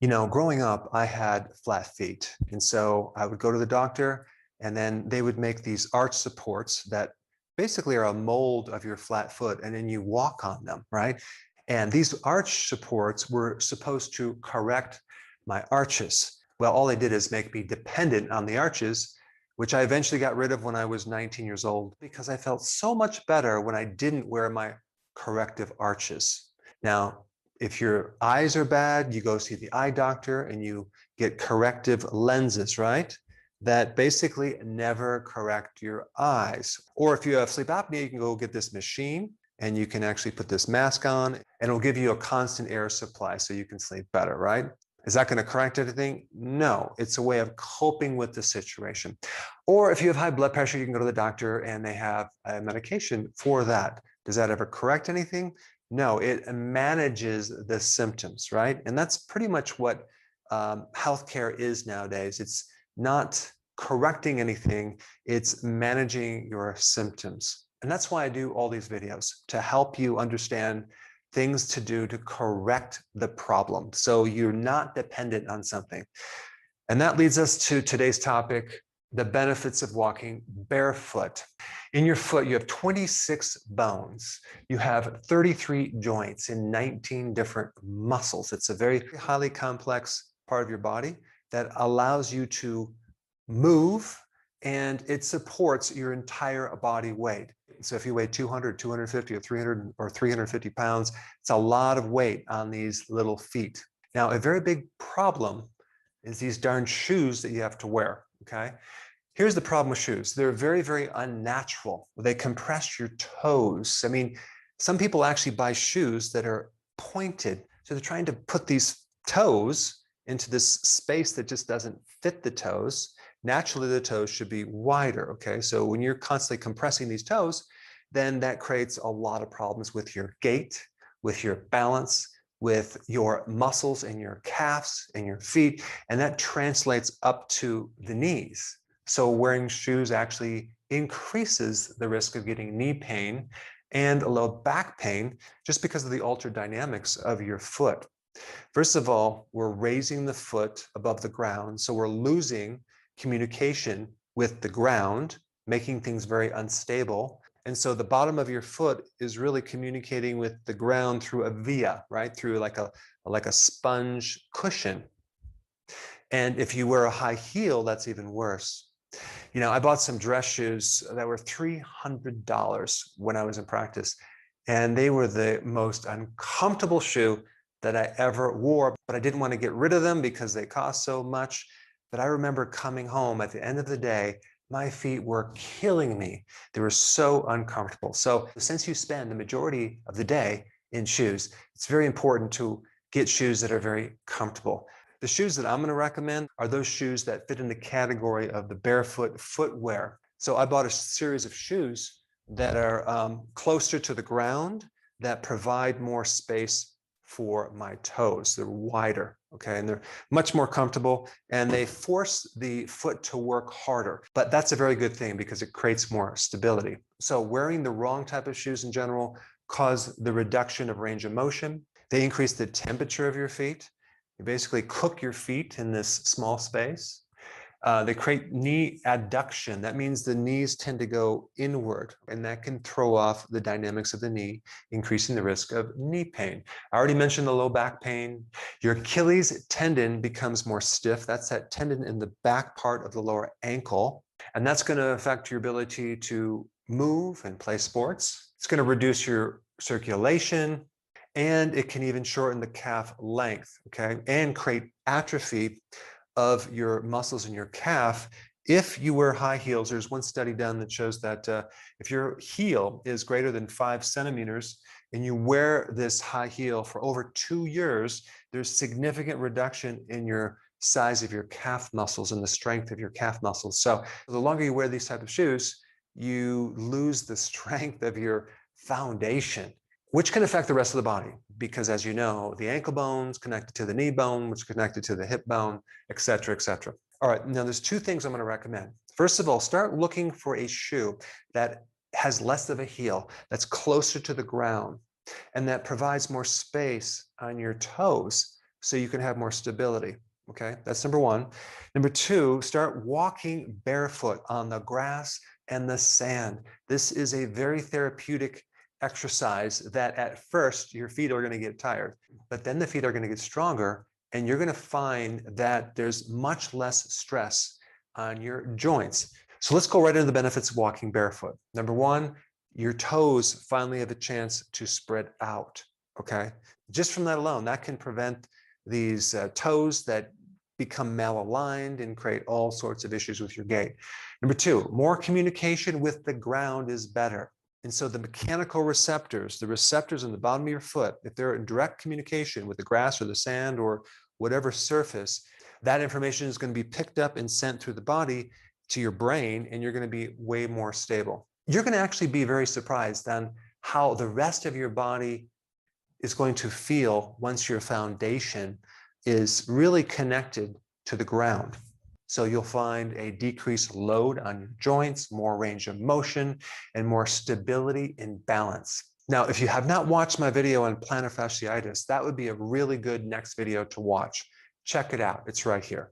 Growing up, I had flat feet. And so I would go to the doctor and then they would make these arch supports that basically are a mold of your flat foot. And then you walk on them, right? And these arch supports were supposed to correct my arches. Well, all they did is make me dependent on the arches, which I eventually got rid of when I was 19 years old because I felt so much better when I didn't wear my corrective arches. Now, if your eyes are bad, you go see the eye doctor and you get corrective lenses, right? That basically never correct your eyes. Or if you have sleep apnea, you can go get this machine and you can actually put this mask on and it'll give you a constant air supply so you can sleep better, right? Is that going to correct anything? No, it's a way of coping with the situation. Or if you have high blood pressure, you can go to the doctor and they have a medication for that. Does that ever correct anything? No, it manages the symptoms, right? And that's pretty much what healthcare is nowadays. It's not correcting anything, it's managing your symptoms. And that's why I do all these videos, to help you understand things to do to correct the problem so you're not dependent on something. And that leads us to today's topic, the benefits of walking barefoot. In your foot, you have 26 bones. You have 33 joints and 19 different muscles. It's a very highly complex part of your body that allows you to move, and it supports your entire body weight. So if you weigh 200, 250, or 300 or 350 pounds, it's a lot of weight on these little feet. Now, a very big problem is these darn shoes that you have to wear, okay? Here's the problem with shoes. They're very, very unnatural. They compress your toes. I mean, some people actually buy shoes that are pointed. So they're trying to put these toes into this space that just doesn't fit the toes. Naturally, the toes should be wider, okay? So when you're constantly compressing these toes, then that creates a lot of problems with your gait, with your balance, with your muscles in your calves and your feet, and that translates up to the knees. So wearing shoes actually increases the risk of getting knee pain and low back pain just because of the altered dynamics of your foot. First of all, we're raising the foot above the ground, so we're losing communication with the ground, making things very unstable. And so the bottom of your foot is really communicating with the ground through a via, right? Through like a sponge cushion. And if you wear a high heel, that's even worse. I bought some dress shoes that were $300 when I was in practice, and they were the most uncomfortable shoe that I ever wore, but I didn't want to get rid of them because they cost so much. But I remember coming home at the end of the day, my feet were killing me. They were so uncomfortable. So since you spend the majority of the day in shoes, it's very important to get shoes that are very comfortable. The shoes that I'm going to recommend are those shoes that fit in the category of the barefoot footwear. So I bought a series of shoes that are closer to the ground, that provide more space for my toes. They're wider, okay, and they're much more comfortable, and they force the foot to work harder. But that's a very good thing because it creates more stability. So wearing the wrong type of shoes in general cause the reduction of range of motion. They increase the temperature of your feet. You basically cook your feet in this small space. They create knee adduction. That means the knees tend to go inward, and that can throw off the dynamics of the knee, increasing the risk of knee pain. I already mentioned the low back pain. Your Achilles tendon becomes more stiff. That's that tendon in the back part of the lower ankle, and that's going to affect your ability to move and play sports. It's going to reduce your circulation, and it can even shorten the calf length, okay, and create atrophy of your muscles in your calf if you wear high heels. There's one study done that shows that if your heel is greater than 5 centimeters and you wear this high heel for over 2 years, there's significant reduction in your size of your calf muscles and the strength of your calf muscles. So the longer you wear these type of shoes, you lose the strength of your foundation, which can affect the rest of the body because, as you know, the ankle bone's connected to the knee bone, which is connected to the hip bone, et cetera, et cetera. All right, now there's 2 things I'm going to recommend. First of all, start looking for a shoe that has less of a heel, that's closer to the ground, and that provides more space on your toes so you can have more stability. Okay, that's number one. Number two, start walking barefoot on the grass and the sand. This is a very therapeutic exercise that at first your feet are going to get tired, but then the feet are going to get stronger, and you're going to find that there's much less stress on your joints. So let's go right into the benefits of walking barefoot. Number one, your toes finally have a chance to spread out. Okay, just from that alone, that can prevent these toes that become malaligned and create all sorts of issues with your gait. Number two, more communication with the ground is better. And so the mechanical receptors, the receptors on the bottom of your foot, if they're in direct communication with the grass or the sand or whatever surface, that information is going to be picked up and sent through the body to your brain, and you're going to be way more stable. You're going to actually be very surprised on how the rest of your body is going to feel once your foundation is really connected to the ground. So you'll find a decreased load on your joints, more range of motion, and more stability and balance. Now, if you have not watched my video on plantar fasciitis, that would be a really good next video to watch. Check it out. It's right here.